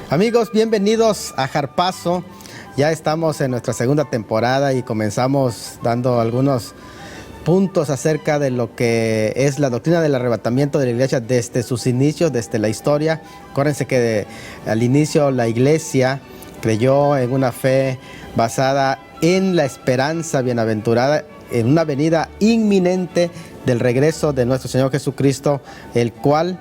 Amigos, bienvenidos a Jarpazo. Ya estamos en nuestra segunda temporada y comenzamos dando algunos puntos acerca de lo que es la doctrina del arrebatamiento de la iglesia desde sus inicios, desde la historia. Acuérdense que al inicio la iglesia creyó en una fe basada en la esperanza bienaventurada, en una venida inminente del regreso de nuestro Señor Jesucristo, el cual,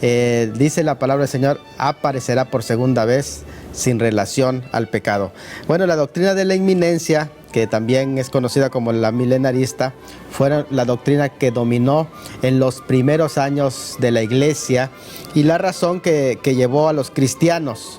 dice la palabra del Señor, aparecerá por segunda vez sin relación al pecado. Bueno, la doctrina de la inminencia, que también es conocida como la milenarista, fue la doctrina que dominó en los primeros años de la iglesia y la razón que llevó a los cristianos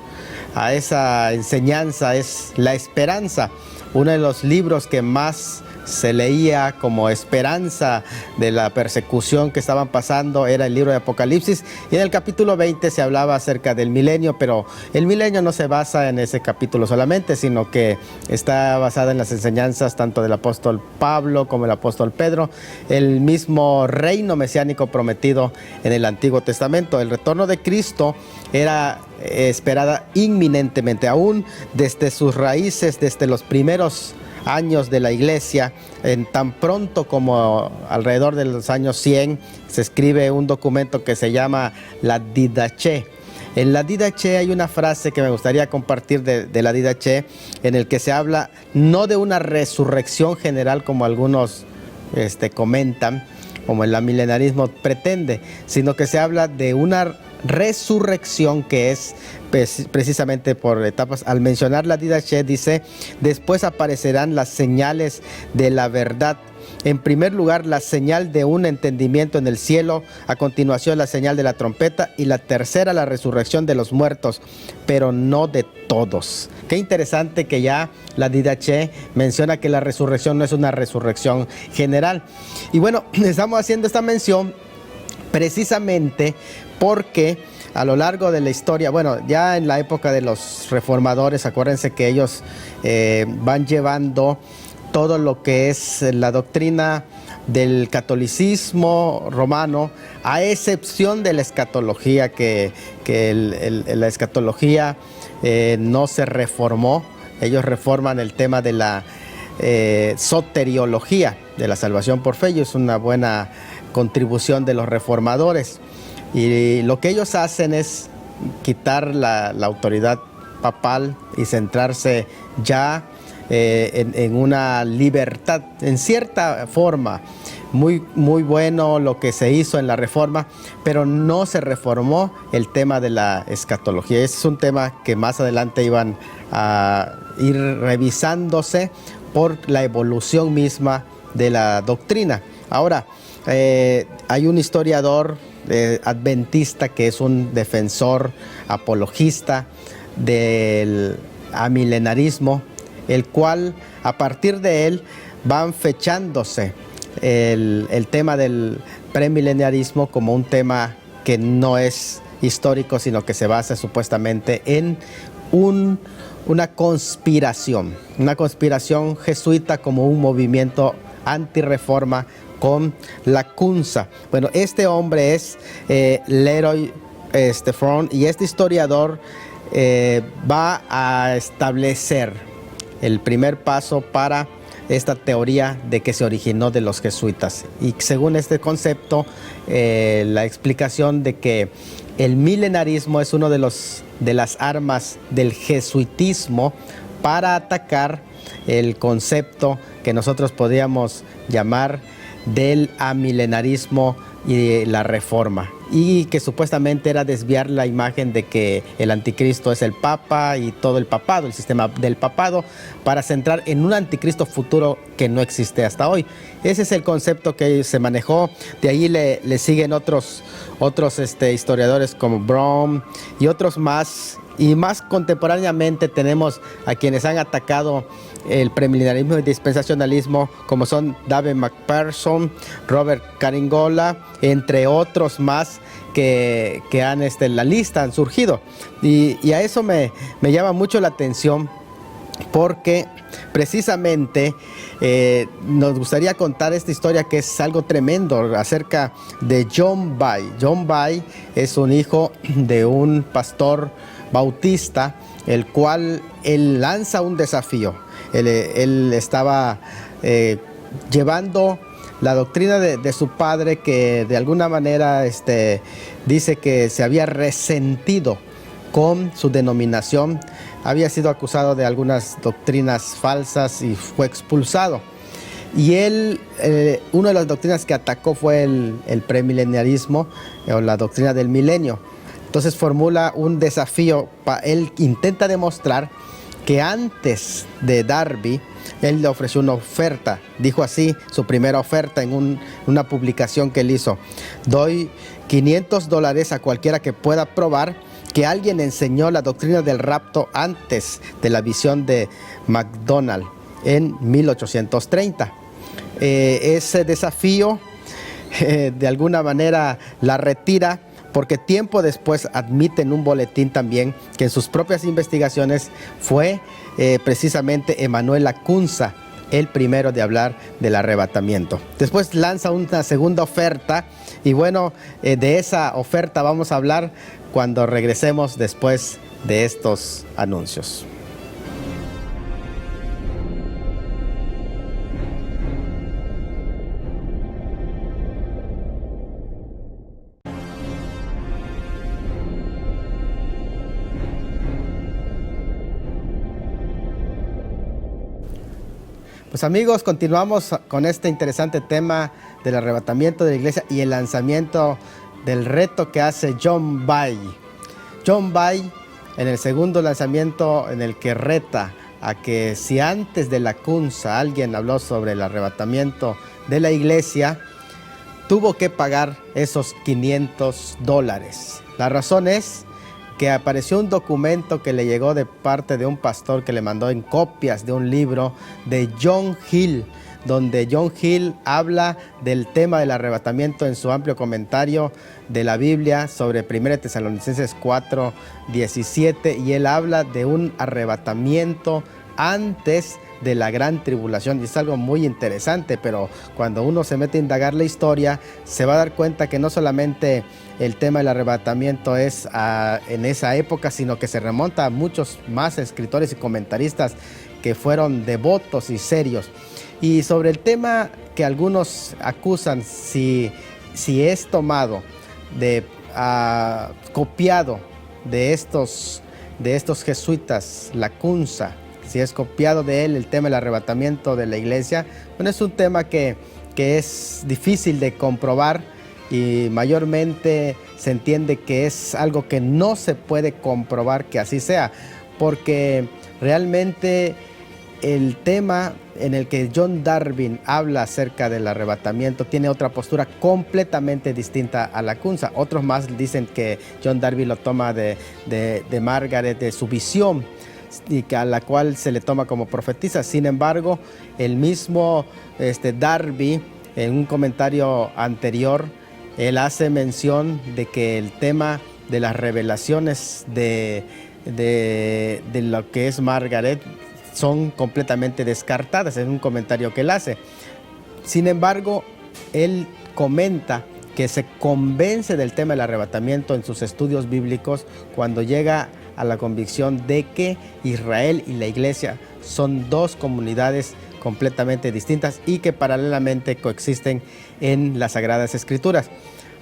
a esa enseñanza es la esperanza. Uno de los libros que más se leía como esperanza de la persecución que estaban pasando era el libro de Apocalipsis, y en el capítulo 20 se hablaba acerca del milenio, pero el milenio no se basa en ese capítulo solamente, sino que está basada en las enseñanzas tanto del apóstol Pablo como el apóstol Pedro, el mismo reino mesiánico prometido en el Antiguo Testamento. El retorno de Cristo era esperada inminentemente, aún desde sus raíces, desde los primeros años de la iglesia. En tan pronto como alrededor de los años 100 se escribe un documento que se llama la Didache. En la Didache hay una frase que me gustaría compartir de la Didache, en el que se habla no de una resurrección general como algunos comentan, como el milenarismo pretende, sino que se habla de una resurrección que es precisamente por etapas. Al mencionar la Didache dice: después aparecerán las señales de la verdad. En primer lugar, la señal de un entendimiento en el cielo, a continuación la señal de la trompeta, y la tercera, la resurrección de los muertos, pero no de todos. Qué interesante que ya la Didache menciona que la resurrección no es una resurrección general. Y bueno, estamos haciendo esta mención precisamente porque a lo largo de la historia, bueno, ya en la época de los reformadores, acuérdense que ellos van llevando todo lo que es la doctrina del catolicismo romano, a excepción de la escatología, que la escatología no se reformó. Ellos reforman el tema de la soteriología, de la salvación por fe, y es una buena contribución de los reformadores. Y lo que ellos hacen es quitar la autoridad papal y centrarse ya en una libertad, en cierta forma. Muy bueno lo que se hizo en la reforma, pero no se reformó el tema de la escatología. Ese es un tema que más adelante iban a ir revisándose por la evolución misma de la doctrina. Ahora, hay un historiador adventista que es un defensor, apologista del amilenarismo, el cual a partir de él van fechándose el tema del premilenarismo como un tema que no es histórico, sino que se basa supuestamente en una conspiración jesuita, como un movimiento antirreforma con la Cunza. Bueno, este hombre es Leroy Fromm, y este historiador va a establecer el primer paso para esta teoría de que se originó de los jesuitas. Y según este concepto, la explicación de que el milenarismo es uno de las armas del jesuitismo para atacar el concepto que nosotros podríamos llamar del amilenarismo y la reforma, y que supuestamente era desviar la imagen de que el anticristo es el papa y todo el papado, el sistema del papado, para centrar en un anticristo futuro que no existe hasta hoy. Ese es el concepto que se manejó. De ahí le siguen otros historiadores como Brown y otros más. Y más contemporáneamente tenemos a quienes han atacado el premilenarismo y dispensacionalismo, como son David McPherson, Robert Caringola, entre otros más que han la lista han surgido. Y a eso me llama mucho la atención, porque precisamente nos gustaría contar esta historia, que es algo tremendo, acerca de John Bay. John Bay es un hijo de un pastor Bautista, el cual él lanza un desafío. Él estaba llevando la doctrina de su padre, que de alguna manera dice que se había resentido con su denominación, había sido acusado de algunas doctrinas falsas y fue expulsado. Y él, una de las doctrinas que atacó fue el premileniarismo, o la doctrina del milenio. Entonces formula un desafío. Él intenta demostrar que antes de Darby, él le ofreció una oferta. Dijo así, su primera oferta en una publicación que él hizo: doy $500 a cualquiera que pueda probar que alguien enseñó la doctrina del rapto antes de la visión de MacDonald en 1830. Ese desafío de alguna manera la retira, porque tiempo después admite en un boletín también que en sus propias investigaciones fue precisamente Emanuel Lacunza el primero de hablar del arrebatamiento. Después lanza una segunda oferta, y bueno, de esa oferta vamos a hablar cuando regresemos después de estos anuncios. Pues amigos, continuamos con este interesante tema del arrebatamiento de la iglesia y el lanzamiento del reto que hace John Bay. John Bay, en el segundo lanzamiento, en el que reta a que si antes de Lacunza alguien habló sobre el arrebatamiento de la iglesia, tuvo que pagar esos $500. La razón es que apareció un documento que le llegó de parte de un pastor que le mandó en copias de un libro de John Hill, donde John Hill habla del tema del arrebatamiento en su amplio comentario de la Biblia sobre 1 Tesalonicenses 4:17, y él habla de un arrebatamiento antes de la gran tribulación, y es algo muy interesante. Pero cuando uno se mete a indagar la historia, se va a dar cuenta que no solamente el tema del arrebatamiento es en esa época, sino que se remonta a muchos más escritores y comentaristas que fueron devotos y serios. Y sobre el tema que algunos acusan, si es tomado, copiado de estos jesuitas, Lacunza, si es copiado de él el tema del arrebatamiento de la iglesia, bueno, es un tema que es difícil de comprobar, y mayormente se entiende que es algo que no se puede comprobar que así sea, porque realmente el tema en el que John Darby habla acerca del arrebatamiento tiene otra postura completamente distinta a Lacunza. Otros más dicen que John Darby lo toma de Margaret, de su visión, y que a la cual se le toma como profetisa. Sin embargo, el mismo Darby, en un comentario anterior, él hace mención de que el tema de las revelaciones de lo que es Margaret son completamente descartadas, en un comentario que él hace. Sin embargo, él comenta que se convence del tema del arrebatamiento en sus estudios bíblicos cuando llega a la convicción de que Israel y la iglesia son dos comunidades completamente distintas y que paralelamente coexisten en las Sagradas Escrituras.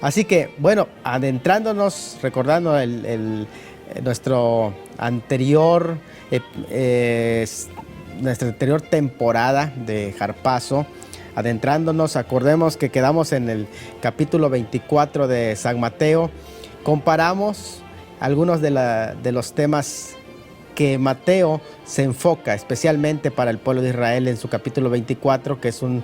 Así que, bueno, adentrándonos, recordando nuestra anterior temporada de Harpazo, adentrándonos, acordemos que quedamos en el capítulo 24 de San Mateo. Comparamos algunos de los temas que Mateo se enfoca especialmente para el pueblo de Israel en su capítulo 24, que es un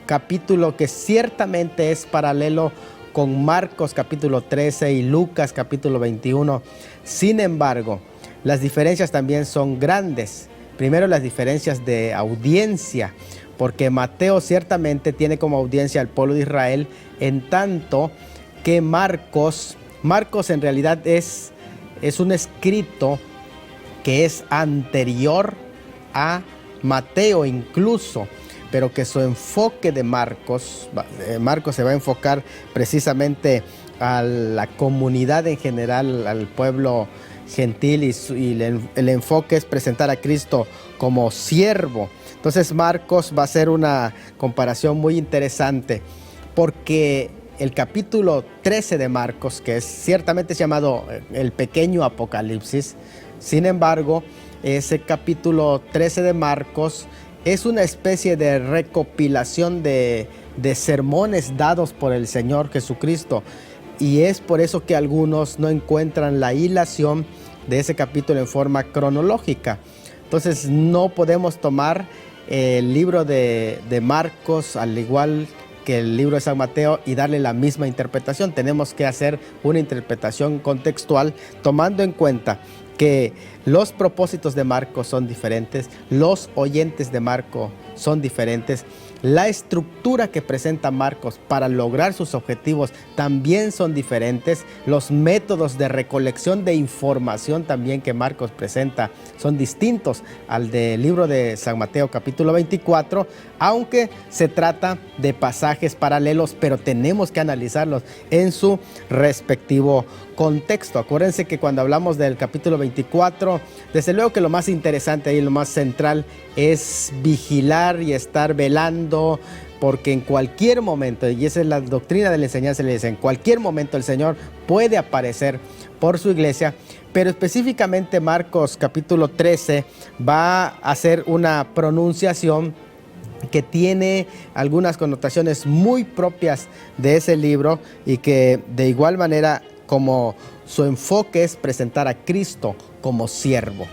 capítulo que ciertamente es paralelo con Marcos capítulo 13 y Lucas capítulo 21. Sin embargo, las diferencias también son grandes. Primero, las diferencias de audiencia, porque Mateo ciertamente tiene como audiencia al pueblo de Israel, en tanto que Marcos en realidad es un escrito que es anterior a Mateo incluso, pero que su enfoque de Marcos se va a enfocar precisamente a la comunidad en general, al pueblo gentil y el enfoque es presentar a Cristo como siervo. Entonces Marcos va a ser una comparación muy interesante, porque el capítulo 13 de Marcos, que ciertamente es llamado el pequeño Apocalipsis, sin embargo, ese capítulo 13 de Marcos es una especie de recopilación de sermones dados por el Señor Jesucristo, y es por eso que algunos no encuentran la hilación de ese capítulo en forma cronológica. Entonces no podemos tomar el libro de Marcos al igual que el libro de San Mateo y darle la misma interpretación. Tenemos que hacer una interpretación contextual, tomando en cuenta que los propósitos de Marcos son diferentes, los oyentes de Marcos son diferentes, la estructura que presenta Marcos para lograr sus objetivos también son diferentes, los métodos de recolección de información también que Marcos presenta son distintos al del libro de San Mateo capítulo 24, aunque se trata de pasajes paralelos, pero tenemos que analizarlos en su respectivo contexto. Acuérdense que cuando hablamos del capítulo 24, desde luego que lo más interesante y lo más central es vigilar y estar velando, porque en cualquier momento, y esa es la doctrina de la enseñanza, le dice, en cualquier momento el Señor puede aparecer por su iglesia, pero específicamente Marcos capítulo 13 va a hacer una pronunciación que tiene algunas connotaciones muy propias de ese libro y que de igual manera como su enfoque es presentar a Cristo como siervo,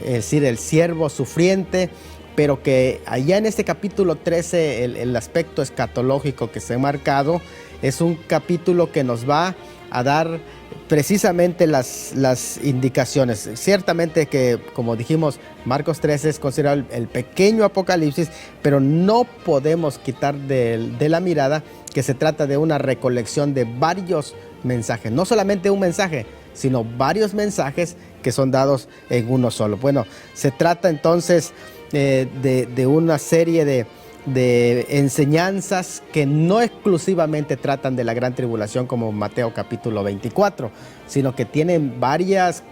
es decir, el siervo sufriente, pero que allá en este capítulo 13 el aspecto escatológico que se ha marcado es un capítulo que nos va a dar precisamente las indicaciones. Ciertamente que, como dijimos, Marcos 13 es considerado el pequeño Apocalipsis, pero no podemos quitar de la mirada que se trata de una recolección de varios mensajes, no solamente un mensaje, sino varios mensajes que son dados en uno solo. Bueno, se trata entonces de una serie de enseñanzas que no exclusivamente tratan de la gran tribulación como Mateo capítulo 24, sino que tienen varios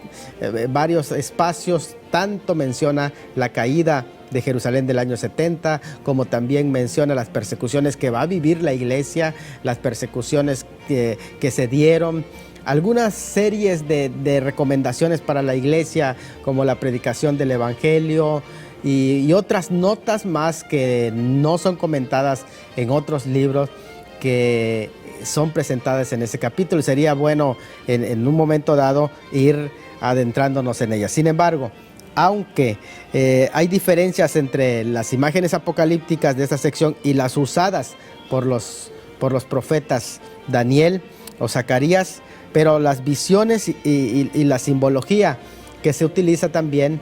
espacios. Tanto menciona la caída de Jerusalén del año 70, como también menciona las persecuciones que va a vivir la iglesia, las persecuciones que se dieron, algunas series de recomendaciones para la iglesia, como la predicación del evangelio, y otras notas más que no son comentadas en otros libros que son presentadas en ese capítulo, y sería bueno en un momento dado ir adentrándonos en ellas. Sin embargo, aunque hay diferencias entre las imágenes apocalípticas de esta sección y las usadas por los profetas Daniel o Zacarías, pero las visiones y la simbología que se utiliza también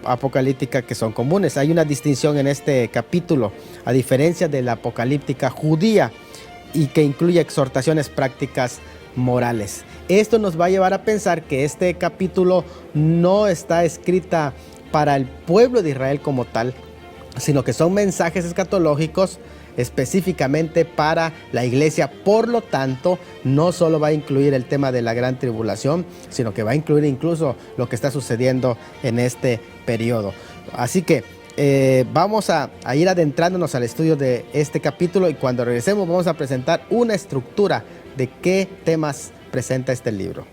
apocalíptica que son comunes. Hay una distinción en este capítulo, a diferencia de la apocalíptica judía, y que incluye exhortaciones prácticas morales. Esto nos va a llevar a pensar que este capítulo no está escrita para el pueblo de Israel como tal, sino que son mensajes escatológicos específicamente para la iglesia. Por lo tanto, no solo va a incluir el tema de la gran tribulación, sino que va a incluir incluso lo que está sucediendo en este periodo. Así que vamos a ir adentrándonos al estudio de este capítulo, y cuando regresemos vamos a presentar una estructura de qué temas presenta este libro.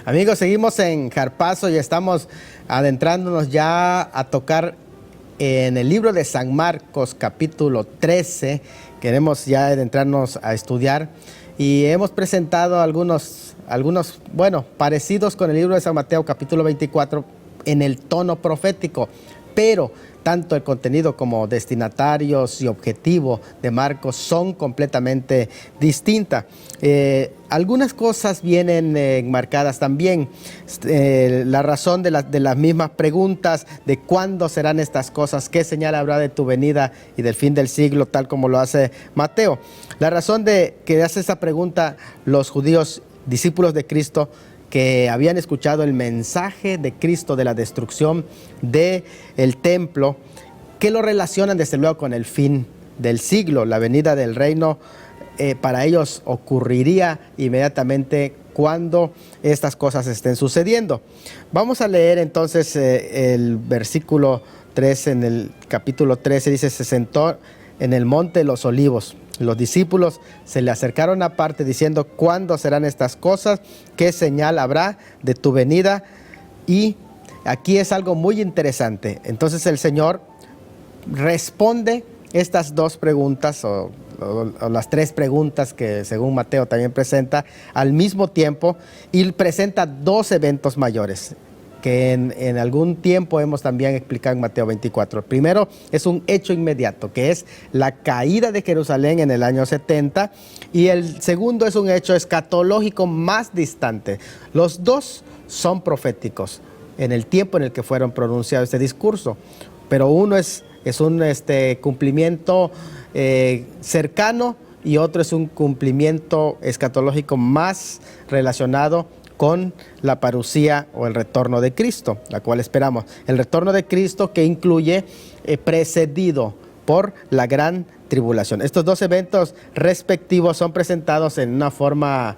Amigos, seguimos en Jarpazo y estamos adentrándonos ya a tocar en el libro de San Marcos, capítulo 13. Queremos ya adentrarnos a estudiar y hemos presentado algunos, parecidos con el libro de San Mateo, capítulo 24, en el tono profético. pero tanto el contenido como destinatarios y objetivo de Marcos son completamente distintas. Algunas cosas vienen enmarcadas también. La razón de las mismas preguntas de cuándo serán estas cosas, qué señal habrá de tu venida y del fin del siglo, tal como lo hace Mateo. La razón de que hace esa pregunta los judíos, discípulos de Cristo, que habían escuchado el mensaje de Cristo de la destrucción del templo, que lo relacionan desde luego con el fin del siglo. La venida del reino para ellos ocurriría inmediatamente cuando estas cosas estén sucediendo. Vamos a leer entonces el versículo 3 en el capítulo 13, dice: se sentó en el monte de los olivos. Los discípulos se le acercaron aparte diciendo: ¿cuándo serán estas cosas? ¿Qué señal habrá de tu venida? Y aquí es algo muy interesante. Entonces el Señor responde estas dos preguntas o las tres preguntas que según Mateo también presenta al mismo tiempo, y presenta dos eventos mayores que en algún tiempo hemos también explicado en Mateo 24. El primero es un hecho inmediato, que es la caída de Jerusalén en el año 70, y el segundo es un hecho escatológico más distante. Los dos son proféticos en el tiempo en el que fueron pronunciados este discurso, pero uno es un cumplimiento cercano, y otro es un cumplimiento escatológico más relacionado con la parusía o el retorno de Cristo, la cual esperamos. El retorno de Cristo, que incluye precedido por la gran tribulación. Estos dos eventos respectivos son presentados en una forma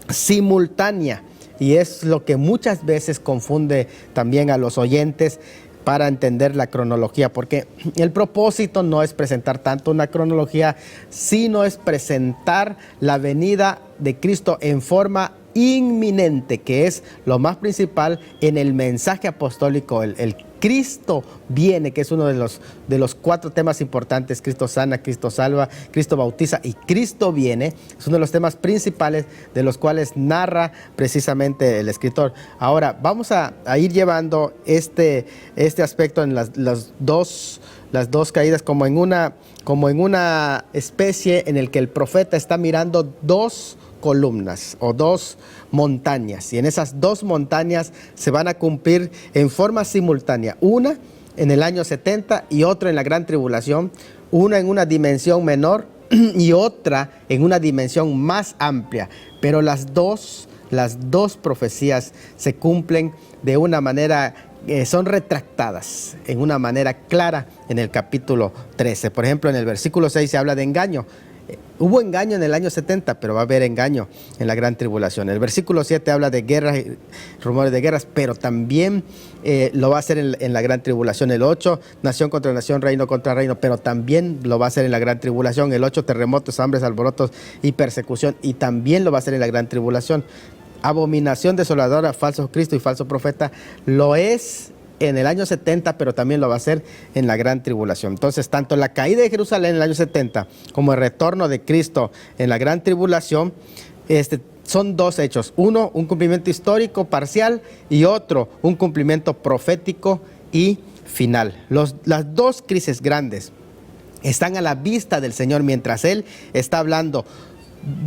simultánea, y es lo que muchas veces confunde también a los oyentes para entender la cronología, porque el propósito no es presentar tanto una cronología, sino es presentar la venida de Cristo en forma inminente, que es lo más principal en el mensaje apostólico. El Cristo viene, que es uno de los cuatro temas importantes: Cristo sana, Cristo salva, Cristo bautiza y Cristo viene. Es uno de los temas principales de los cuales narra precisamente el escritor. Ahora vamos a ir llevando este aspecto en las dos caídas como en una especie en el que el profeta está mirando dos columnas o dos montañas, y en esas dos montañas se van a cumplir en forma simultánea, una en el año 70 y otra en la gran tribulación, una en una dimensión menor y otra en una dimensión más amplia, pero las dos profecías se cumplen de una manera, son retractadas en una manera clara en el capítulo 13. Por ejemplo, en el versículo 6 se habla de engaño. Hubo engaño en el año 70, pero va a haber engaño en la gran tribulación. El versículo 7 habla de guerras y rumores de guerras, pero también lo va a hacer en la gran tribulación. El 8, nación contra nación, reino contra reino, pero también lo va a hacer en la gran tribulación. El 8, terremotos, hambres, alborotos y persecución, y también lo va a hacer en la gran tribulación. Abominación desoladora, falso Cristo y falso profeta, lo es en el año 70, pero también lo va a hacer en la gran tribulación. Entonces, tanto la caída de Jerusalén en el año 70 como el retorno de Cristo en la gran tribulación son dos hechos. Uno, un cumplimiento histórico parcial, y otro, un cumplimiento profético y final. Las dos crisis grandes están a la vista del Señor mientras Él está hablando.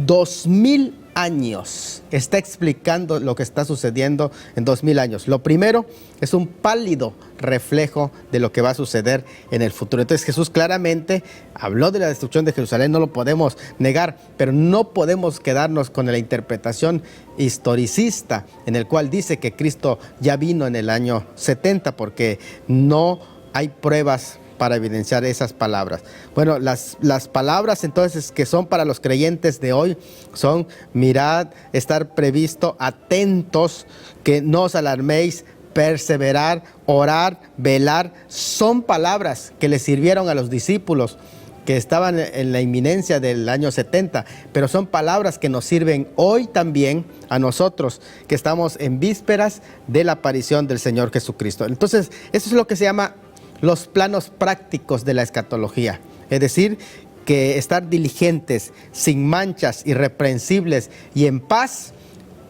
2000 años está explicando lo que está sucediendo en 2000 años. Lo primero es un pálido reflejo de lo que va a suceder en el futuro. Entonces Jesús claramente habló de la destrucción de Jerusalén, no lo podemos negar, pero no podemos quedarnos con la interpretación historicista en el cual dice que Cristo ya vino en el año 70, porque no hay pruebas para evidenciar esas palabras. Bueno, las palabras entonces que son para los creyentes de hoy son: mirad, estar previsto, atentos, que no os alarméis, perseverar, orar, velar. Son palabras que le sirvieron a los discípulos que estaban en la inminencia del año 70, pero son palabras que nos sirven hoy también a nosotros, que estamos en vísperas de la aparición del Señor Jesucristo. Entonces, eso es lo que se llama los planos prácticos de la escatología, es decir, que estar diligentes, sin manchas, irreprensibles y en paz,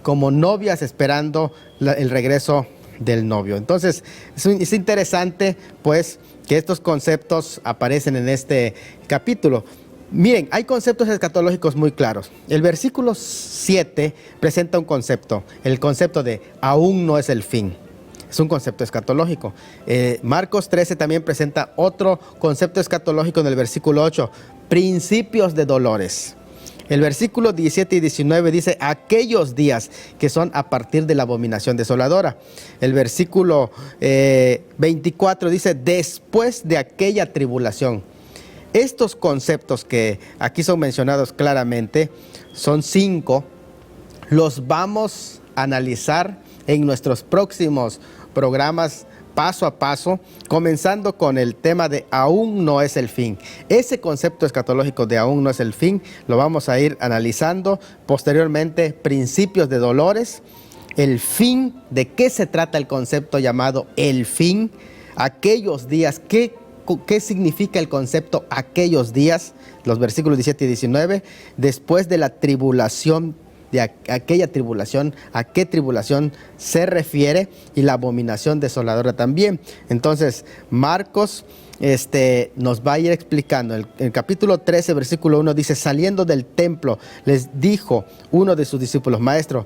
como novias esperando el regreso del novio. Entonces, es interesante, pues, que estos conceptos aparecen en este capítulo. Miren, hay conceptos escatológicos muy claros. El versículo 7 presenta un concepto, el concepto de aún no es el fin. Es un concepto escatológico. Marcos 13 también presenta otro concepto escatológico en el versículo 8, principios de dolores. El versículo 17 y 19 dice aquellos días que son a partir de la abominación desoladora. El versículo 24 dice después de aquella tribulación. Estos conceptos que aquí son mencionados claramente, son 5, los vamos a analizar en nuestros próximos programas paso a paso, comenzando con el tema de aún no es el fin. Ese concepto escatológico de aún no es el fin, lo vamos a ir analizando. Posteriormente, principios de dolores, el fin, de qué se trata el concepto llamado el fin, aquellos días, qué significa el concepto aquellos días, los versículos 17 y 19, después de la tribulación, de aquella tribulación, a qué tribulación se refiere, y la abominación desoladora también. Entonces, Marcos nos va a ir explicando. El capítulo 13, versículo 1 dice, saliendo del templo, les dijo uno de sus discípulos, maestro,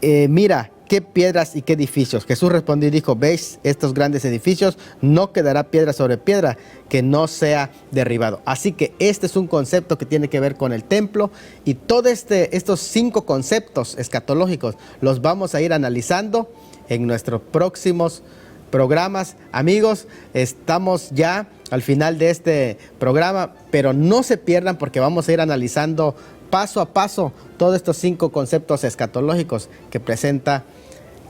mira, ¿qué piedras y qué edificios? Jesús respondió y dijo, ¿veis estos grandes edificios? No quedará piedra sobre piedra que no sea derribado. Así que este es un concepto que tiene que ver con el templo, y todos estos 5 conceptos escatológicos los vamos a ir analizando en nuestros próximos programas. Amigos, estamos ya al final de este programa, pero no se pierdan porque vamos a ir analizando paso a paso todos estos 5 conceptos escatológicos que presenta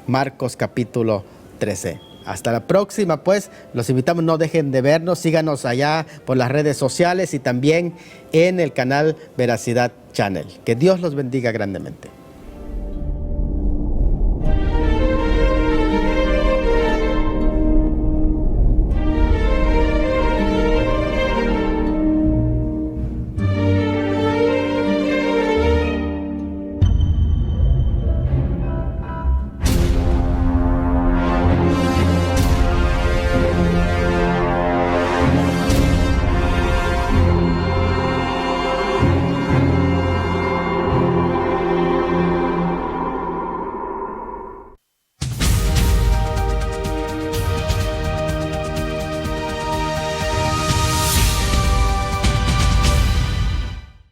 Marcos capítulo 13. Hasta la próxima, pues, los invitamos, no dejen de vernos, síganos allá por las redes sociales y también en el canal Veracidad Channel. Que Dios los bendiga grandemente.